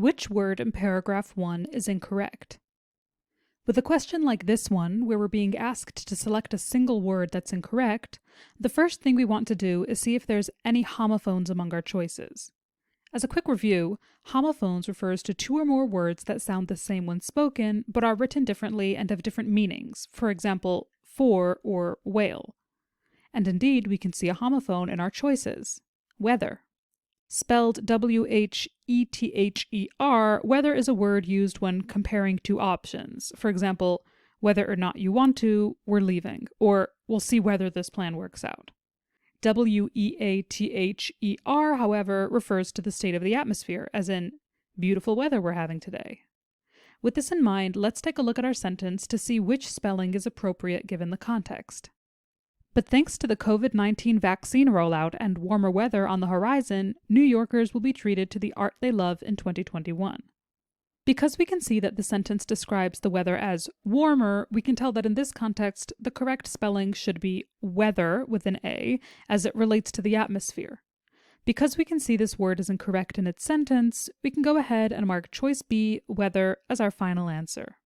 Which word in paragraph 1 is incorrect? With a question like this one, where we're being asked to select a single word that's incorrect, the first thing we want to do is see if there's any homophones among our choices. As a quick review, homophones refers to two or more words that sound the same when spoken, but are written differently and have different meanings, for example, for or whale. And indeed, we can see a homophone in our choices. Weather. Spelled W-H-E-T-H-E-R, weather is a word used when comparing two options. For example, whether or not you want to, we're leaving, or we'll see whether this plan works out. W-E-A-T-H-E-R, however, refers to the state of the atmosphere, as in, beautiful weather we're having today. With this in mind, let's take a look at our sentence to see which spelling is appropriate given the context. But thanks to the COVID-19 vaccine rollout and warmer weather on the horizon, New Yorkers will be treated to the art they love in 2021. Because we can see that the sentence describes the weather as warmer, we can tell that in this context, the correct spelling should be weather with an A, as it relates to the atmosphere. Because we can see this word is incorrect in its sentence, we can go ahead and mark choice B, weather, as our final answer.